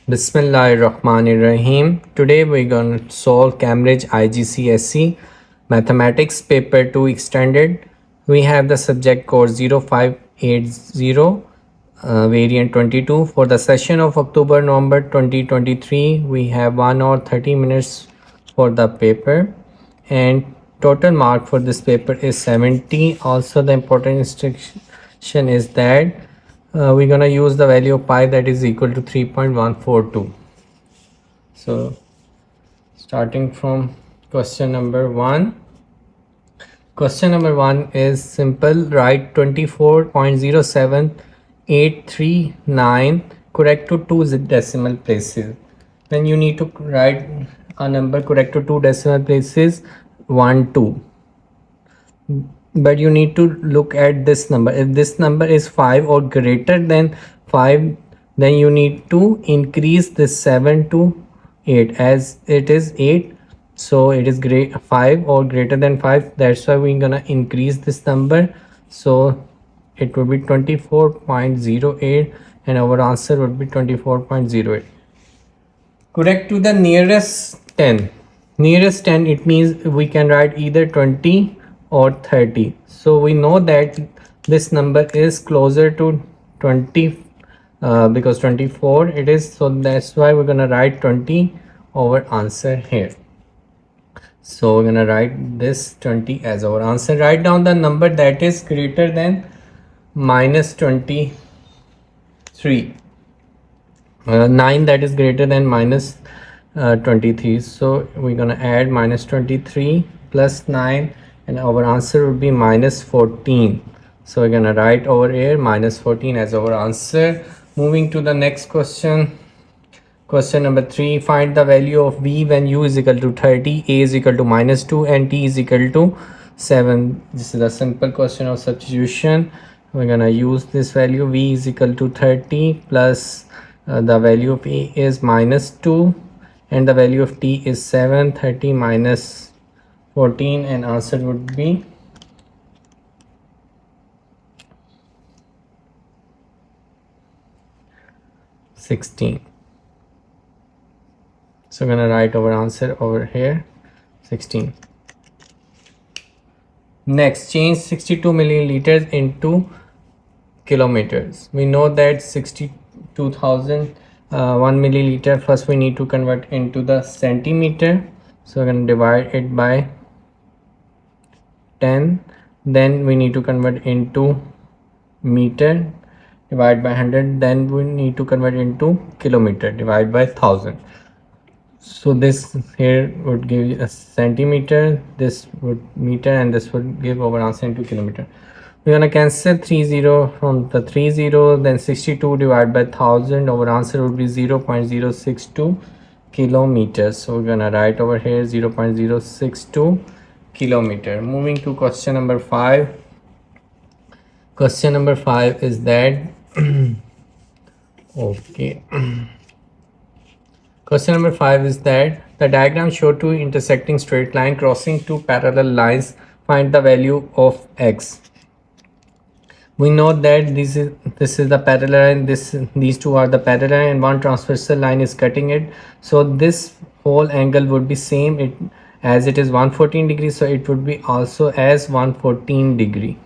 Bismillahirrahmanirrahim. Today we're going to solve Cambridge Igcse Mathematics Paper 2 Extended. We have the subject code 0580, variant 22. For the session of October-November 2023, we have 1 hour 30 minutes for the paper, and total mark for this paper is 70. Also, the important instruction is that we're gonna use the value of pi that is equal to 3.142. So starting from question number 1. Question number 1 is simple. Write 24.07839 correct to 2 decimal places. Then you need to write a number correct to 2 decimal places 1 2, but you need to look at this number. If this number is 5 or greater than 5, then you need to increase this 7 to 8, as it is 8, so it is 5 or greater than 5. That's why we're gonna increase this number, so it would be 24.08 and our answer would be 24.08. Correct to the nearest 10. Nearest 10, it means we can write either 20 or 30. So we know that this number is closer to 20 because 24 it is, so that's why we're gonna write 20 our answer here. So we're gonna write this 20 as our answer. Write down the number that is greater than minus 23. 9 that is greater than minus 23. So we're gonna add minus 23 plus 9 and our answer would be minus 14. So we're gonna write over here minus 14 as our answer. Moving to the next question. Question number 3. Find the value of v when u is equal to 30, a is equal to minus 2 and t is equal to 7. This is a simple question of substitution. We're gonna use this value. V is equal to 30 plus the value of a is minus 2 and the value of t is 7. 30 minus 14 and answer would be 16. So I'm gonna write our answer over here 16. Next, change 62 milliliters into kilometers. We know that 62,000 1 milliliter. First we need to convert into the centimeter, so we're going to divide it by 10. Then we need to convert into meter, divide by 100. Then we need to convert into kilometer, divide by 1000. So this here would give a centimeter, this would meter, and this would give our answer into kilometer. We're gonna cancel 30 from the 30, then 62 divided by 1000. Our answer would be 0.062 kilometers. So we're gonna write over here 0.062 kilometer. Moving to question number 5. Question number 5 is that okay. Question number 5 is that the diagram shows two intersecting straight lines crossing two parallel lines. Find the value of x. We know that this is the parallel line, these two are the parallel, and one transversal line is cutting it. So this whole angle would be same as it is 114 degrees, so it would be also as 114 degree.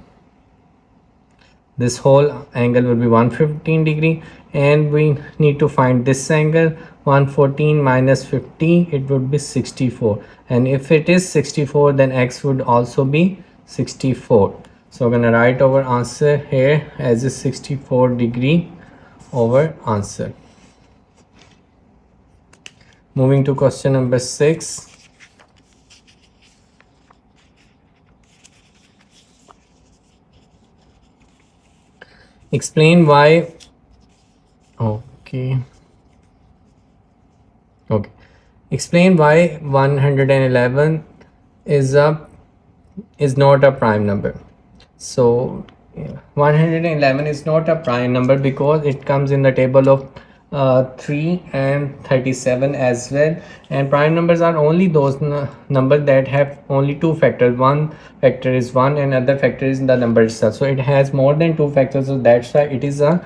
This whole angle would be 115 degree, and we need to find this angle. 114 minus 50, it would be 64, and if it is 64, then x would also be 64. So we're gonna write our answer here as a 64 degree over answer. Moving to question number 6. Explain why explain why 111 is not a prime number. So 111 is not a prime number because it comes in the table of 3 and 37 as well, and prime numbers are only those numbers that have only two factors. One factor is 1 and other factor is the number itself, so it has more than two factors, so that's why it is a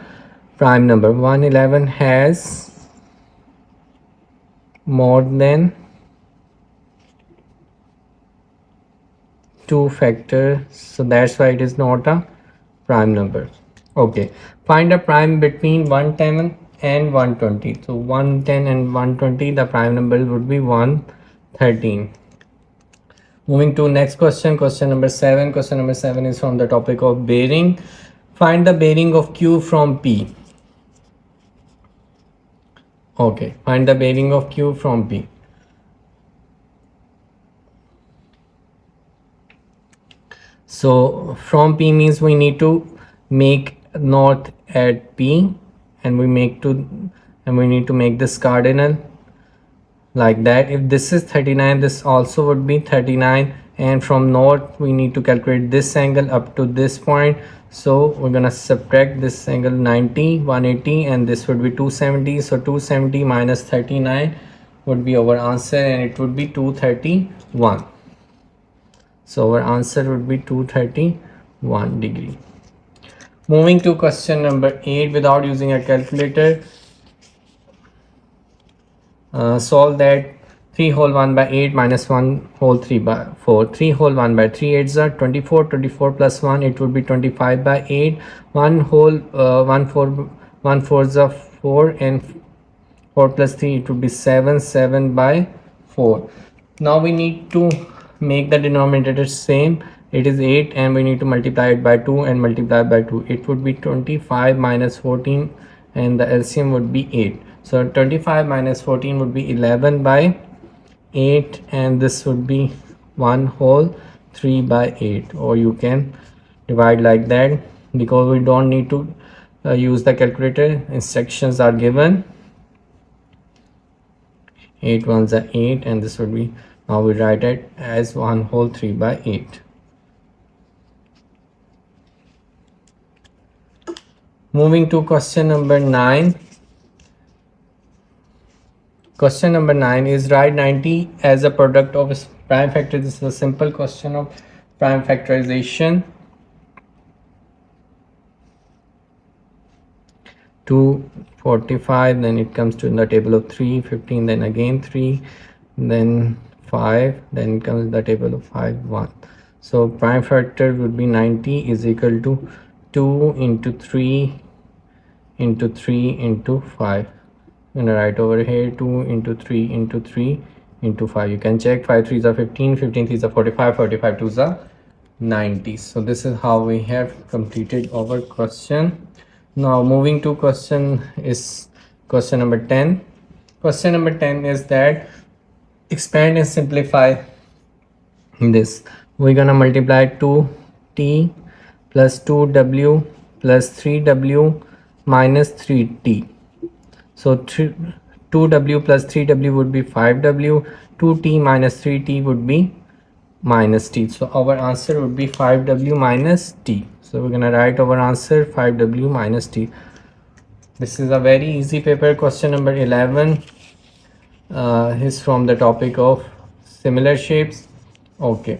prime number. 111 has more than 2 factor, so that's why it is not a prime number. Okay, find a prime between 110 and 120. So 110 and 120, the prime number would be 113. Moving to next question, question number 7. Question number 7 is from the topic of bearing. Find the bearing of Q from P. Okay, find the bearing of Q from P. So from P means we need to make north at P, and we need to make this cardinal like that. If this is 39, this also would be 39, and from north we need to calculate this angle up to this point. So we're gonna subtract this angle 90, 180, and this would be 270. So 270 minus 39 would be our answer, and it would be 231. So our answer would be 231 degree. Moving to question number 8, without using a calculator, solve that. 3 whole 1 by 8 minus 1 whole 3 by 4. 3 whole 1 by 3 8s are 24. 24 plus 1, it would be 25 by 8. 1 whole 1 4s are 4, and 4 plus 3, it would be 7. 7 by 4. Now we need to make the denominator same. It is 8, and we need to multiply it by 2 and multiply by 2. It would be 25 minus 14, and the LCM would be 8. So 25 minus 14 would be 11 by 8, and this would be 1 whole 3 by 8, or you can divide like that, because we don't need to use the calculator. Instructions are given. 8 ones are 8, and this would be, now we write it as 1 whole 3 by 8. Moving to question number 9. Question number 9 is write 90 as a product of its prime factor. This is a simple question of prime factorization. 245, then it comes to in the table of 3, 15, then again 3, then 5, then it comes in the table of 5, 1. So prime factor would be 90 is equal to 2 into 3 into 3 into 5. I'm gonna write over here 2 into 3 into 3 into 5. You can check 5 3s are 15, 15 3s are 45, 45 2s are 90. So this is how we have completed our question. Now moving to question number 10. Question number 10 is that expand and simplify this. We're gonna multiply 2t plus 2w plus 3w minus 3t. So 2w plus 3w would be 5w. 2t minus 3t would be minus t. So our answer would be 5w minus t. So we're gonna write our answer 5w minus t. This is a very easy paper. Question number 11 is from the topic of similar shapes. Okay.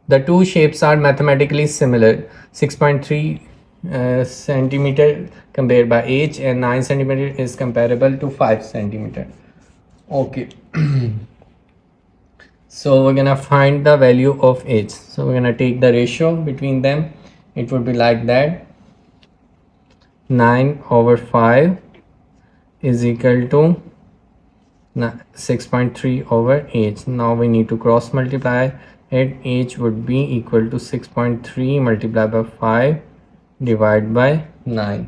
The two shapes are mathematically similar. 6.3 centimeter compared by h, and 9 centimeter is comparable to 5 centimeter. Okay. So we're gonna find the value of h. So we're gonna take the ratio between them. It would be like that. 9 over 5 is equal to 6.3 over h. Now we need to cross multiply it. H would be equal to 6.3 multiplied by 5 divided by 9,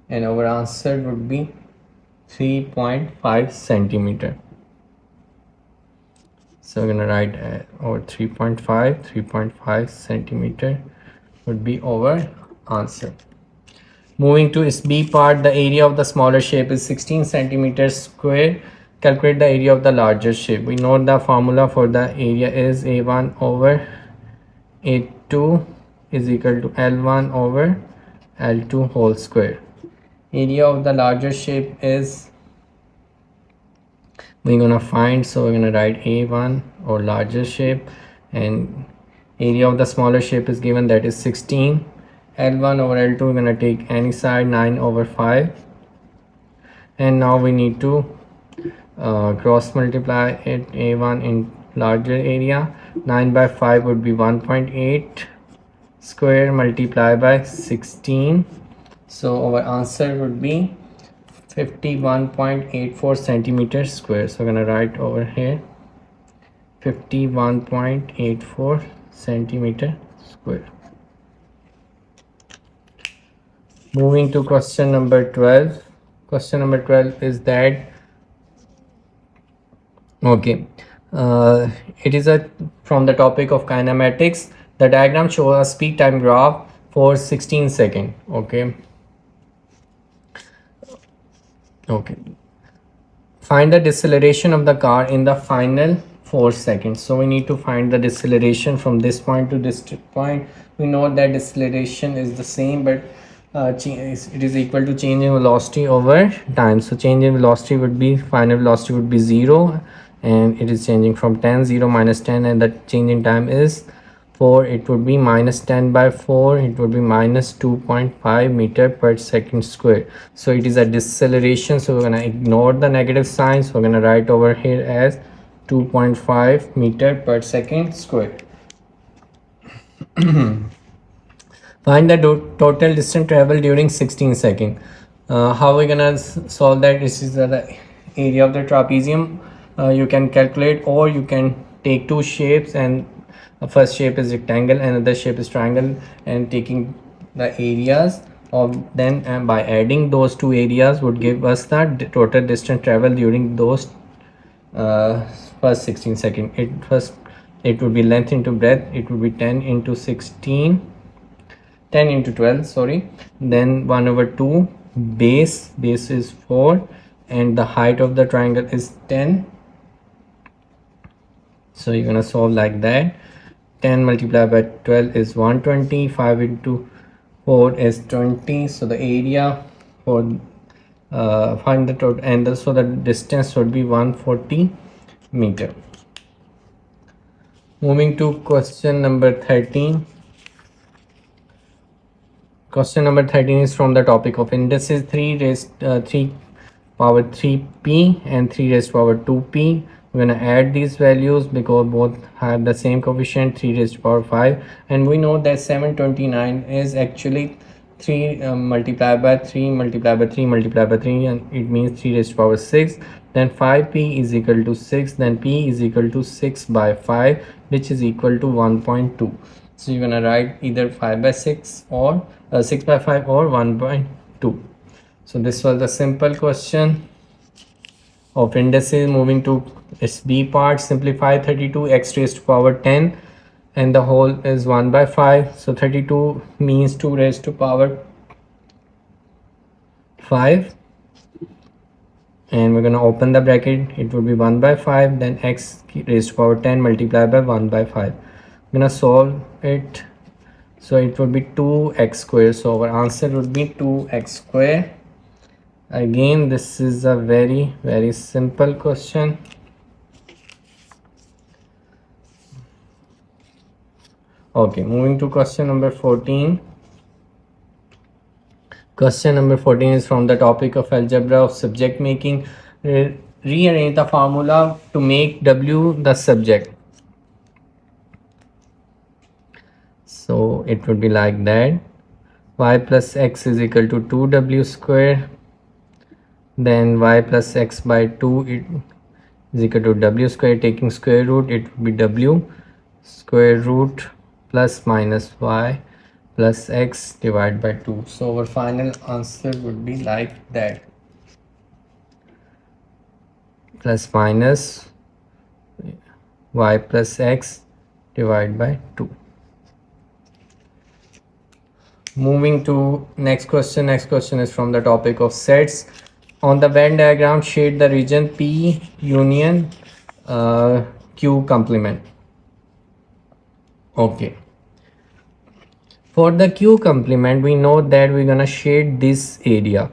and our answer would be 3.5 centimeter. So we're gonna write over 3.5 centimeter would be our answer. Moving to its B part, the area of the smaller shape is 16 centimeters square. Calculate the area of the larger shape. We know the formula for the area is A1 over A2 is equal to L1 over L2 whole square. Area of the larger shape is we're gonna find, so we're gonna write A1 or larger shape, and area of the smaller shape is given, that is 16. L1 over L2 we're gonna take any side, 9 over 5 and now we need to cross multiply it a1 in larger area. 9 by 5 would be 1.8 square multiplied by 16, so our answer would be 51.84 centimeters square. So I'm gonna write over here 51.84 centimeter square. Moving to question number 12. Question number 12 is that okay, it is a from the topic of kinematics. The diagram shows a speed time graph for 16 seconds. Okay, find the deceleration of the car in the final 4 seconds. So we need to find the deceleration from this point to this point. We know that deceleration is the same, but it is equal to change in velocity over time. So change in velocity would be, final velocity would be 0, and it is changing from 10, 0 minus 10, and the change in time is 4. It would be minus 10 by 4, it would be minus 2.5 meter per second square. So it is a deceleration, so we're going to ignore the negative sign. So we're going to write over here as 2.5 meter per second square. Find the total distance travel during 16 seconds. How are we gonna solve that? This is the area of the trapezium. You can calculate, or you can take two shapes, and first shape is rectangle, another shape is triangle, and taking the areas of them, and by adding those two areas would give us the total distance travel during those first 16 seconds. It would be length into breadth. It would be 10 into 16, 10 into 12, sorry, then 1 over 2. Base is 4, and the height of the triangle is 10. So you're gonna solve like that. 10 multiplied by 12 is 120. 5 into 4 is 20. So the area for find the total, and so the distance would be 140 meter. Moving to question number 13. Question number 13 is from the topic of indices. 3 power 3p and 3 raised to power 2p. We're going to add these values because both have the same coefficient, 3 raised to power 5, and we know that 729 is actually 3 multiplied by 3 multiplied by 3 multiplied by 3, and it means 3 raised to power 6. Then 5p is equal to 6, then p is equal to 6 by 5, which is equal to 1.2. So you're gonna write either 5 by 6 or 6 by 5 or 1.2. So this was the simple question of indices. Moving to its B part, simplify 32 x raised to power 10, and the whole is 1 by 5. So 32 means 2 raised to power 5, and we're going to open the bracket. It would be 1 by 5, then x raised to power 10 multiplied by 1 by 5. I'm going to solve it. So it would be 2x square. So our answer would be 2x square. Again, this is a very simple question. Okay, moving to question number 14. Question number 14 is from the topic of algebra of subject making. Rearrange the formula to make W the subject. So it would be like that. Y plus x is equal to 2w square. Then y plus x by 2 is equal to w square. Taking square root, it would be w square root plus minus y plus x divided by 2. So our final answer would be like that. Plus minus y plus x divided by 2. Moving to next question. Next question is from the topic of sets. On the Venn diagram, shade the region P union Q complement. Okay. For the Q complement, we know that we're gonna shade this area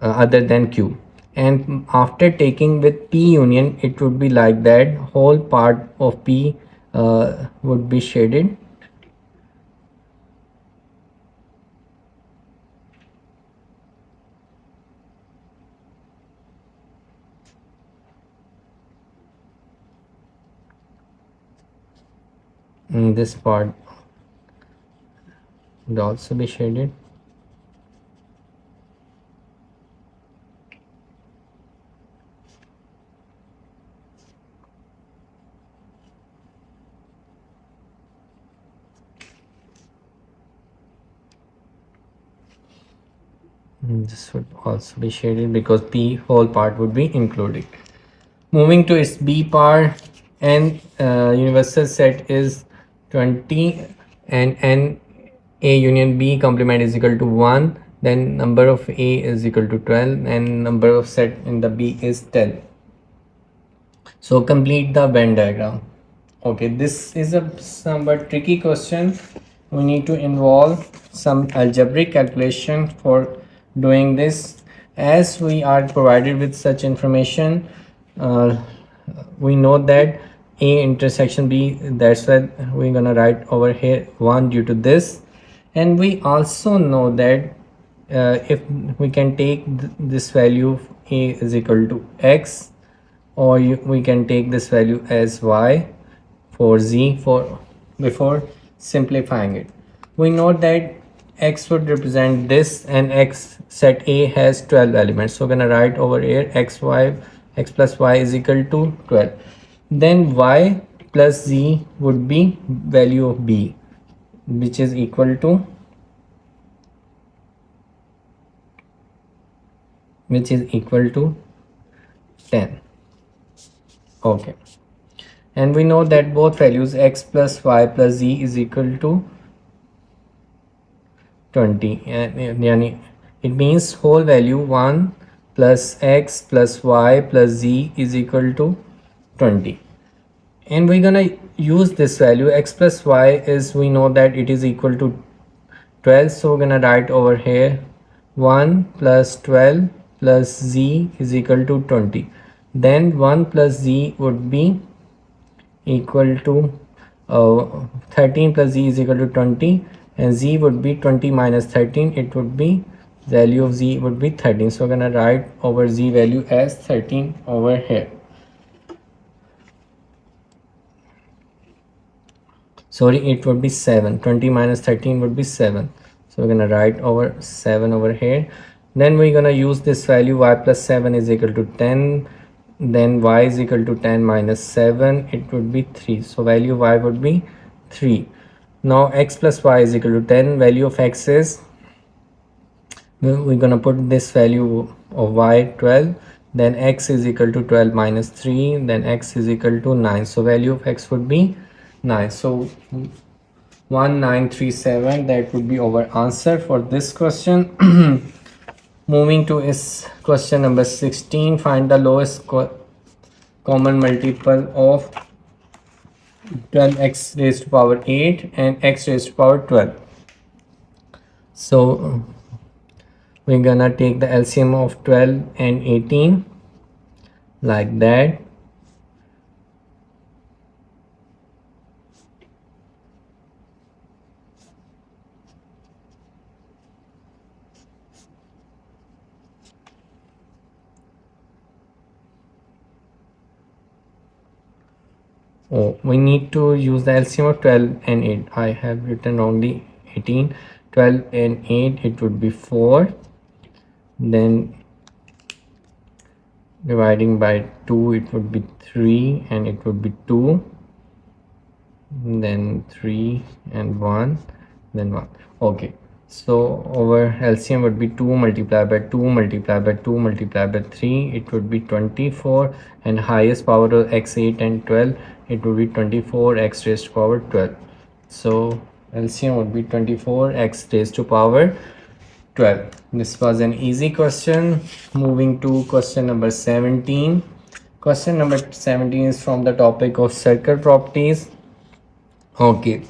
other than Q, and after taking with P union, it would be like that. Whole part of P would be shaded. This part would also be shaded. This would also be shaded because P whole part would be included. Moving to its B part, and universal set is 20 and n A union B complement is equal to 1, then number of A is equal to 12 and number of set in the B is 10. So complete the Venn diagram. Okay, this is a somewhat tricky question. We need to involve some algebraic calculation for doing this. As we are provided with such information, we know that A intersection B, that's why we're gonna write over here 1 due to this. And we also know that if we can take this value A is equal to X, or we can take this value as Y for Z for before simplifying it. We know that X would represent this, and X set A has 12 elements. So we're gonna write over here X plus Y is equal to 12. Then Y plus Z would be value of B, which is equal to 10. Okay, and we know that both values X plus Y plus Z is equal to 20, and it means whole value 1 plus X plus Y plus Z is equal to 20. And we're gonna use this value X plus Y is, we know that it is equal to 12, so we're gonna write over here 1 plus 12 plus Z is equal to 20. Then 1 plus Z would be equal to 13 plus Z is equal to 20, and Z would be 20 minus 13. It would be value of Z would be 13. So we're gonna write over Z value as 13 over here. Sorry, it would be 7. 20 minus 13 would be 7. So we're gonna write over 7 over here. Then we're gonna use this value Y plus 7 is equal to 10. Then Y is equal to 10 minus 7. It would be 3. So value Y would be 3. Now X plus Y is equal to 10. Value of X is, we're gonna put this value of Y 12. Then X is equal to 12 minus 3. Then X is equal to 9. So value of X would be 9. So 1937, that would be our answer for this question. Moving to is question number 16. Find the lowest common multiple of 12x raised to power 8 and x raised to power 12. So we're gonna take the LCM of 12 and 18 like that. Oh, we need to use the LCM of 12 and 8. I have written only 18. 12 and 8, it would be 4. Then dividing by 2, it would be 3 and it would be 2. Then 3 and 1, then 1. Okay, so our LCM would be 2 multiplied by 2 multiplied by 2 multiplied by 3. It would be 24, and highest power of x8 and 12, it would be 24 x raised to power 12. So LCM would be 24 x raised to power 12. This was an easy question. Moving to question number 17. Question number 17 is from the topic of circle properties. Okay,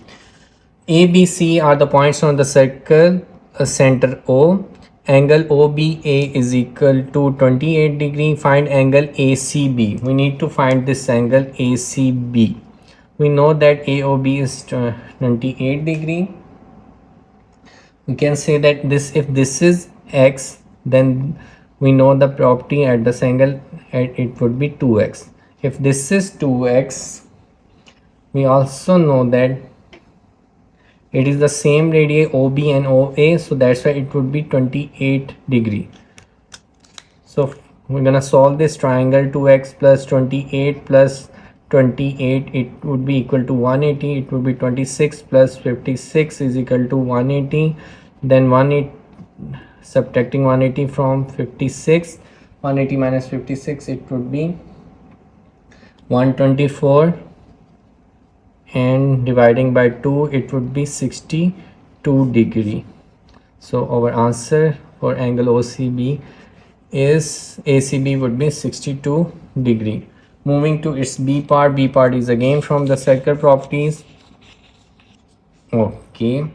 A, B, C are the points on the circle, center O. Angle OBA is equal to 28 degree. Find angle ACB. We need to find this angle ACB. We know that AOB is 28 degree. We can say that this, if this is X, then we know the property at this angle, it would be 2x. If this is 2x, we also know that It is the same radii OB and OA, so that's why it would be 28 degree. So we're gonna solve this triangle. 2x plus 28 plus 28, it would be equal to 180. It would be 26 plus 56 is equal to 180. Then 180, subtracting 180 from 56, 180 minus 56, it would be 124, and dividing by 2, it would be 62 degree. So our answer for angle OCB is ACB would be 62 degree. Moving to its B part. B part is again from the circle properties. Okay.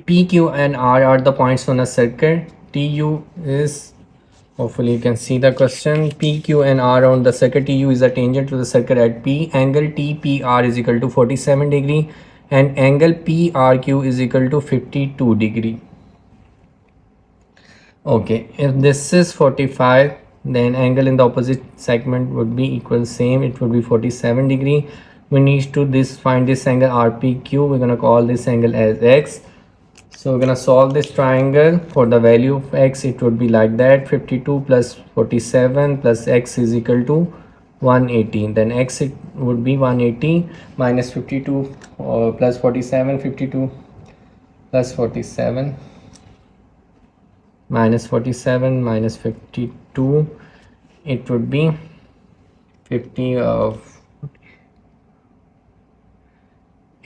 P, Q and R are the points on a circle. TU is, hopefully you can see the question. P, Q and R on the circle. TU is a tangent to the circle at P. Angle TPR is equal to 47 degree and angle PRQ is equal to 52 degree. Okay, if this is 45, then angle in the opposite segment would be equal same. It would be 47 degree. We need to find this angle RPQ. We're gonna call this angle as X. So we're gonna solve this triangle. For the value of X, it would be like that: 52 plus 47 plus X is equal to 180. Then X it would be 180 minus 52 plus 47, 52 plus 47 minus 47 minus 52, it would be 50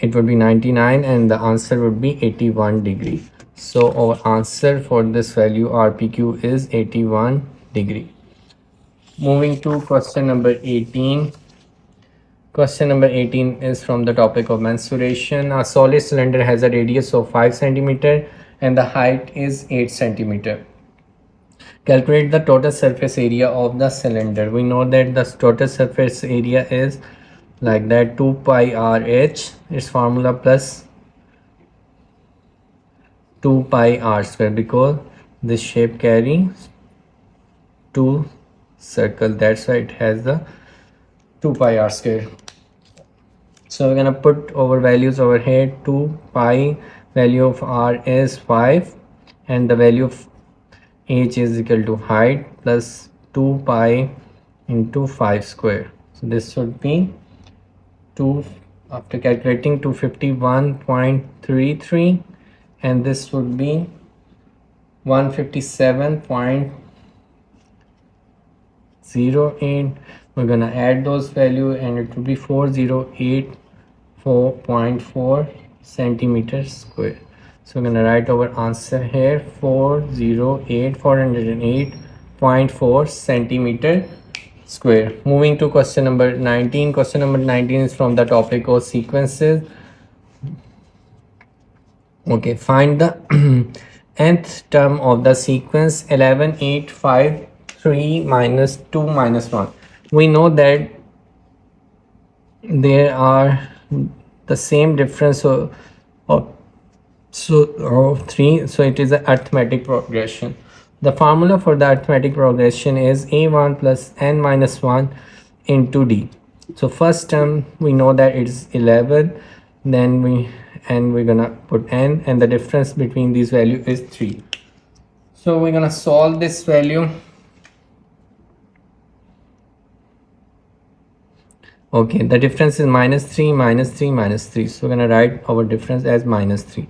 it would be 99, and the answer would be 81 degree. So our answer for this value RPQ is 81 degree. Moving to question number 18. Question number 18 is from the topic of mensuration. A solid cylinder has a radius of 5 centimeter and the height is 8 centimeter. Calculate the total surface area of the cylinder. We know that the total surface area is like that: 2 pi RH, its formula, plus 2 pi r square, because this shape carries 2 circles, that's why it has the 2 pi r square. So we're gonna put our values over here. 2 pi, value of r is 5 and the value of h is equal to height, plus 2 pi into 5 square. So this would be 2, after calculating, 251.33, and this would be 157.08. we're gonna add those values and it will be 4084.4 centimeters square. So we're gonna write our answer here: 408.4 centimeter square. Moving to question number 19. Question number 19 is from the topic of sequences. Okay, find the nth term of the sequence 11 8 5 3 minus 2 minus 1. We know that there are the same difference of 3, so it is an arithmetic progression. The formula for the arithmetic progression is a1 plus n minus 1 into d. So first term we know that it's 11, then we're gonna put n, and the difference between these values is 3. So we're gonna solve this value. Okay, the difference is minus 3 minus 3 minus 3, so we're gonna write our difference as minus 3.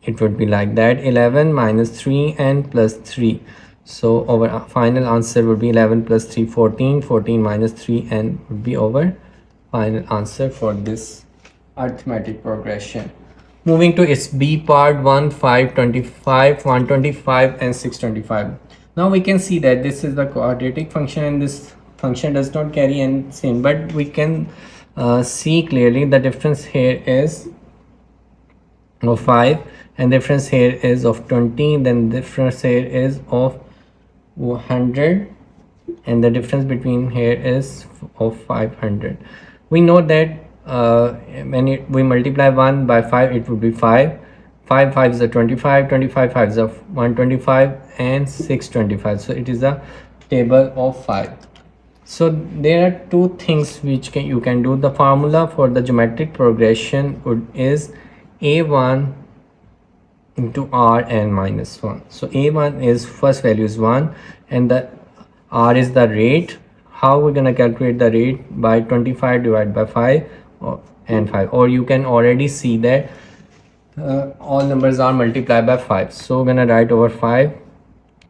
It would be like that: 11 minus 3 and plus 3. So our final answer would be 11 plus 3 14, 14 minus 3 and would be our final answer for this arithmetic progression. Moving to its B part, 1 5 25, 125 and 625. Now we can see that this is the quadratic function and this function does not carry any same, but we can see clearly the difference here is of 5 and difference here is of 20, then difference here is of 100, and the difference between here is of 500. We know that when we multiply 1 by 5, it would be 5. 5 5 is a 25, 25 5 is a 125 and 625. So it is a table of 5. So there are two things which you can do. The formula for the geometric progression is a1 into rn minus 1. So a1 is first value is 1 and the r is the rate. How we're going to calculate the rate? By 25 divided by 5 and 5, or you can already see that all numbers are multiplied by 5. So we're going to write over 5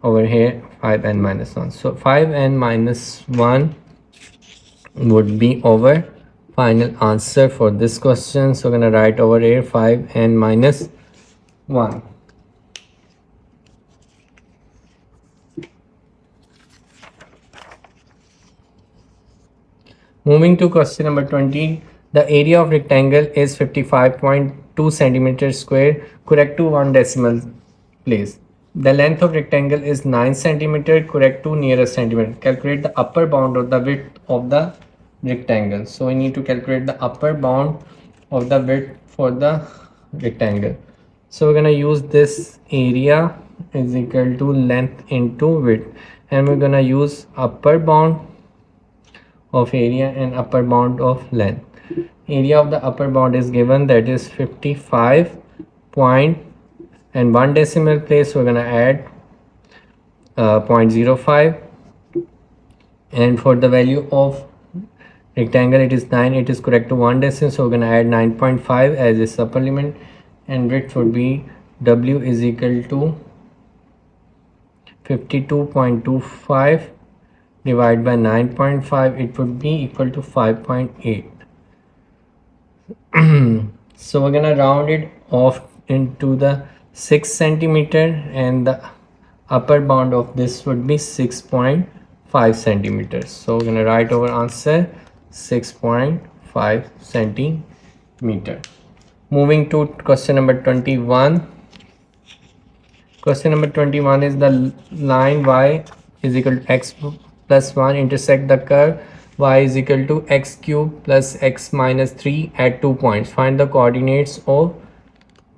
over here, 5n minus 1. So 5n minus 1 would be our final answer for this question. So we're going to write over here 5n minus 1. Moving to question number 20, the area of rectangle is 55.2 centimeters square. Correct to one decimal place. The length of rectangle is 9 centimeter. Correct to nearest centimeter. Calculate the upper bound of the width of the rectangle. So we need to calculate the upper bound of the width for the rectangle. So we're gonna use this area is equal to length into width, and we're gonna use upper bound of area and upper bound of length. Area of the upper bound is given, that is 55 point and one decimal place. We're gonna add 0.05, and for the value of rectangle it is 9. It is correct to one decimal, so we're gonna add 9.5 as a supplement, and width would be w is equal to 52.25 divided by 9.5. It would be equal to 5.8. So we're gonna round it off into the 6 centimeter, and the upper bound of this would be 6.5 centimeters. So we're gonna write our answer 6.5 centimeter. Moving to question number 21. Question number 21 is the line y is equal to x plus 1 intersect the curve y is equal to x cube plus x minus 3 at 2 points. Find the coordinates of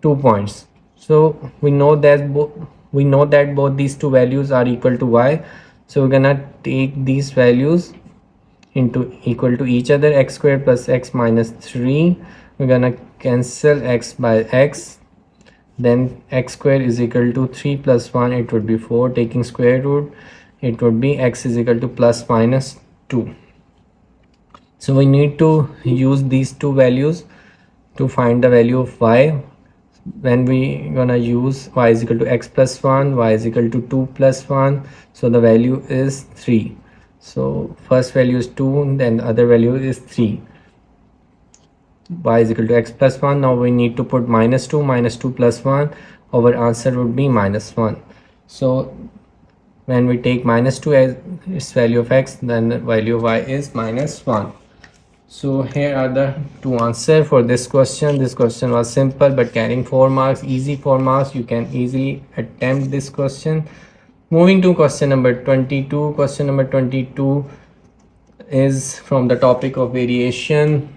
2 points. So we know that both these two values are equal to y. So we're gonna take these values into equal to each other. X squared plus x minus 3. We're gonna cancel x by x. Then x squared is equal to 3 plus 1. It would be 4. Taking square root, it would be x is equal to plus minus 2. So we need to use these two values to find the value of y. When we gonna use y is equal to x plus 1, y is equal to 2 plus 1, so the value is 3. So first value is 2, then the other value is 3. Y is equal to x plus 1. Now we need to put minus 2 plus 1. Our answer would be minus 1. So when we take minus 2 as its value of x, then the value of y is minus 1. So here are the two answers for this question. This question was simple but carrying 4 marks, easy 4 marks. You can easily attempt this question. Moving to question number 22. Question number 22 is from the topic of variation.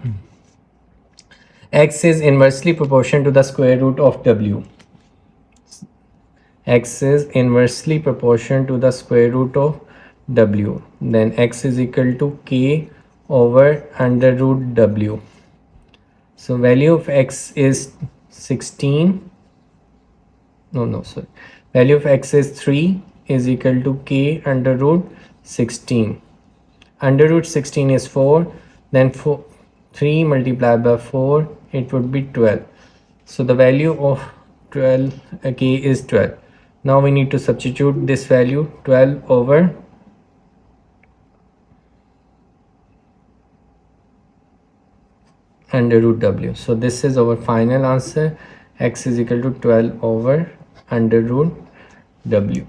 X is inversely proportional to the square root of w. X is inversely proportional to the square root of w. Then x is equal to k over under root w. So value of x is 16. Sorry. Value of x is 3 is equal to k under root 16. Under root 16 is 4. Then 3 multiplied by 4, it would be 12. So the value of 12 k is 12. Now we need to substitute this value 12 over under root w. So this is our final answer. X is equal to 12 over under root w.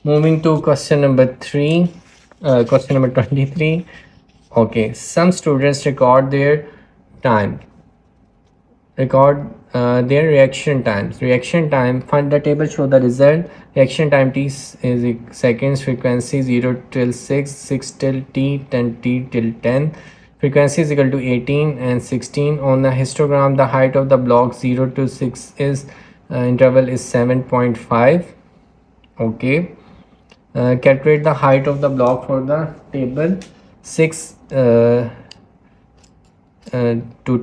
Moving to question number 3, question number 23. Okay, some students record their time, their reaction times. Reaction time, find the table, show the result. Reaction time t is seconds, frequency 0 till 6, 6 till t, 10 t till 10. Frequency is equal to 18 and 16. On the histogram, the height of the block 0 to 6 is interval is 7.5. Okay, calculate the height of the block for the table 6 to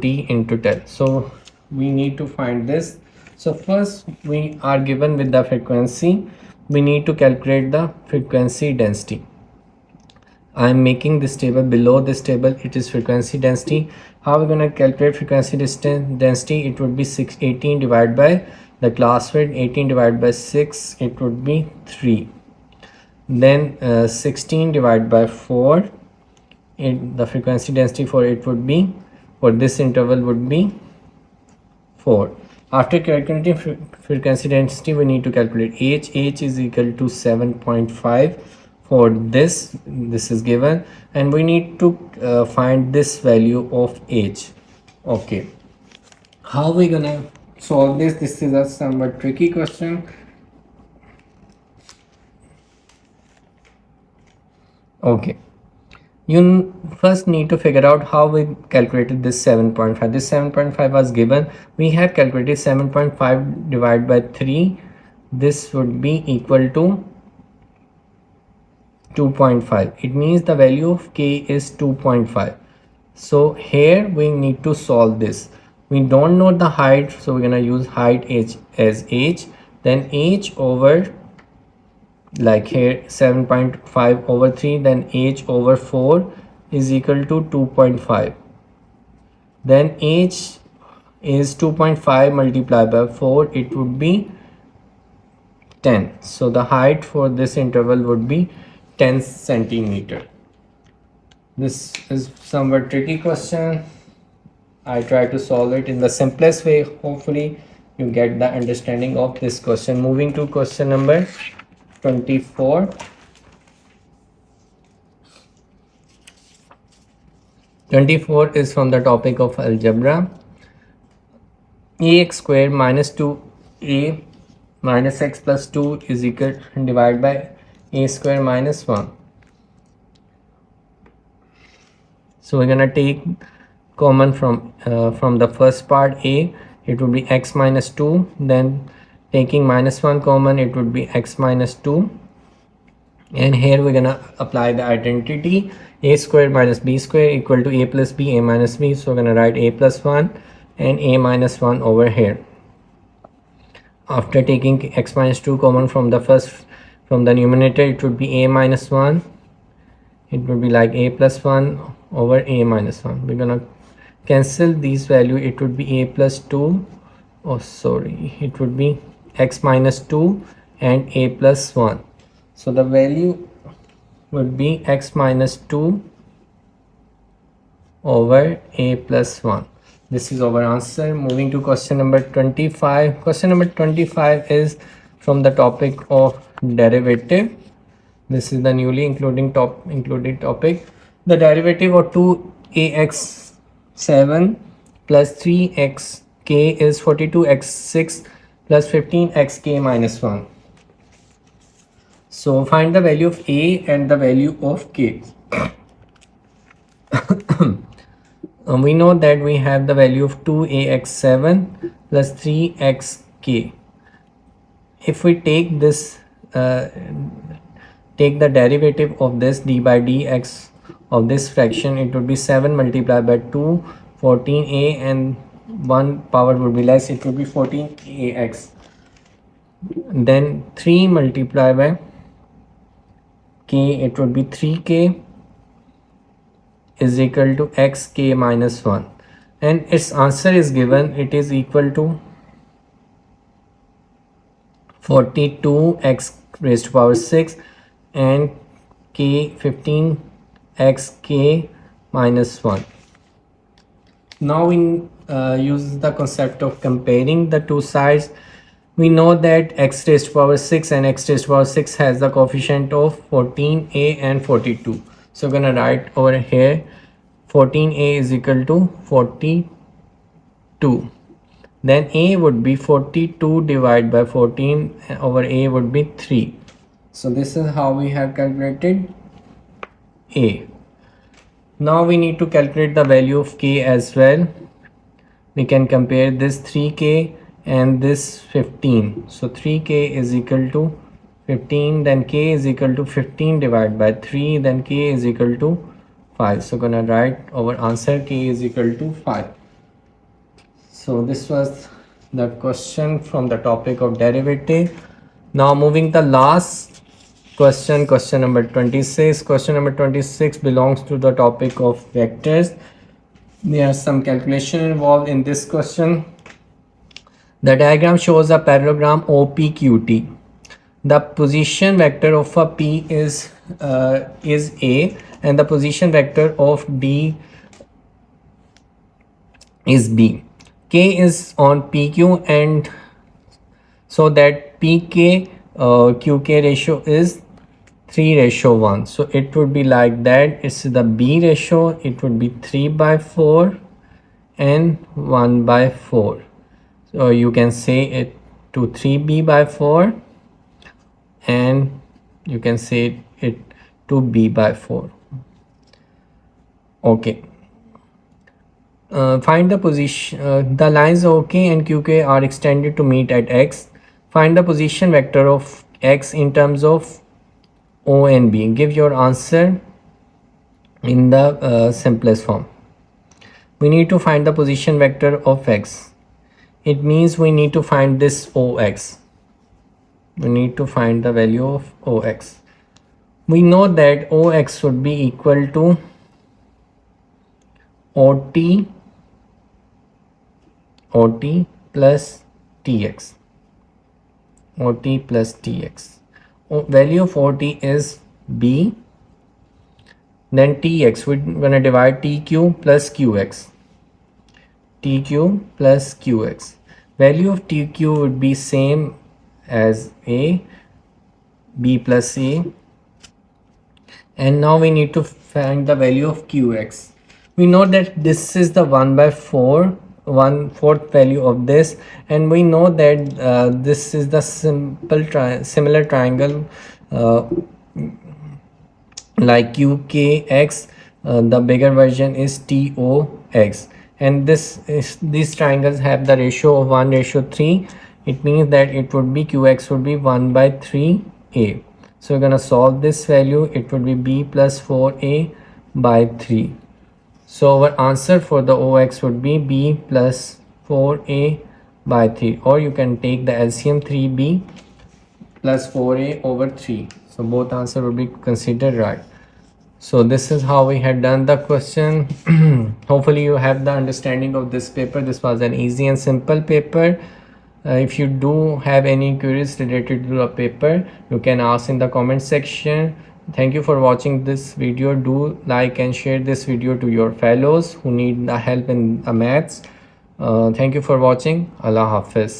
t into 10. So we need to find this. So first we are given with the frequency. We need to calculate the frequency density. I am making this table. Below this table it is frequency density. How we're gonna calculate frequency density? It would be 18 divided by the class width. 18 divided by 6, it would be 3. Then 16 divided by 4, the frequency density for it would be, for this interval would be 4. After calculating frequency density, we need to calculate h. H is equal to 7.5 for this is given, and we need to find this value of h. Okay, how we gonna solve this? This is a somewhat tricky question. Okay, you first need to figure out how we calculated this 7.5. This 7.5 was given. We have calculated 7.5 divided by 3. This would be equal to 2.5. It means the value of k is 2.5. So here we need to solve this. We don't know the height, so we're gonna use height h as h. Then h over, like here 7.5 over 3, then h over 4 is equal to 2.5. Then h is 2.5 multiplied by 4, it would be 10. So the height for this interval would be 10 centimeter. This is somewhat tricky question. I try to solve it in the simplest way. Hopefully you get the understanding of this question. Moving to question number 24. 24 is from the topic of algebra. Ax square minus 2a minus x plus 2 is equal divided by a square minus 1. So we're gonna take common from the first part a, it would be x minus 2. Then taking minus 1 common, it would be x minus 2. And here we're gonna apply the identity a square minus b square equal to a plus b, a minus b. So we're gonna write a plus 1 and a minus 1 over here. After taking x minus 2 common from the numerator, it would be a minus 1. It would be like a plus 1 over a minus 1. We're gonna cancel these value. It would be a plus 2. Oh sorry, it would be x minus 2 and a plus 1. So the value would be x minus 2 over a plus 1. This is our answer. Moving to question number 25. Question number 25 is from the topic of derivative. This is the newly included topic. The derivative of 2ax7 plus 3xk is 42x6 plus 15xk minus 1. So find the value of a and the value of k. We know that we have the value of 2ax7 plus 3xk. If we take this, take the derivative of this d by dx of this fraction, it would be 7 multiplied by 2, 14a, and 1 power would be less, it would be 14ax. Then 3 multiplied by k, it would be 3k is equal to xk minus 1, and its answer is given. It is equal to 42x raised to power 6 and k 15xk minus 1. Now we use the concept of comparing the two sides. We know that x raised to power 6 and x raised to power 6 has the coefficient of 14a and 42. So we're gonna write over here 14a is equal to 42. Then a would be 42 divided by 14 over a would be 3. So this is how we have calculated a. Now we need to calculate the value of k as well. We can compare this 3k and this 15. So 3k is equal to 15, then k is equal to 15 divided by 3, then k is equal to 5. So gonna write our answer, k is equal to 5. So this was the question from the topic of derivative. Now moving the last question, question number 26. Question number 26 belongs to the topic of vectors. There are some calculation involved in this question. The diagram shows a parallelogram OPQT. The position vector of a P is A, and the position vector of D is B. K is on PQ, and so that PK QK ratio is 3:1. So it would be like that. It's the B ratio. It would be 3/4 and 1/4. So you can say it to 3B/4, and you can say it to B/4. Okay. Find the position. The lines OK and QK are extended to meet at X. Find the position vector of X in terms of O and B. Give your answer in the simplest form. We need to find the position vector of X. It means we need to find this OX. We need to find the value of OX. We know that OX would be equal to OT plus TX. OT plus TX. Value of OT is B. Then TX, we're gonna divide TQ plus QX. TQ plus QX. Value of TQ would be same as A, B plus A. And now we need to find the value of QX. We know that this is the 1/4, 1/4 value of this, and we know that this is the similar triangle like QKX. The bigger version is TOX, and these triangles have the ratio of 1:3. It means that it would be QX would be 1/3A. So we're gonna solve this value. It would be B plus 4A/3. So our answer for the OX would be B plus 4A/3, or you can take the LCM 3B plus 4A/3. So both answer will be considered right. So this is how we had done the question. Hopefully you have the understanding of this paper. This was an easy and simple paper. If you do have any queries related to the paper, you can ask in the comment section. Thank you for watching this video. Do like and share this video to your fellows who need the help in the maths. Thank you for watching. Allah Hafiz.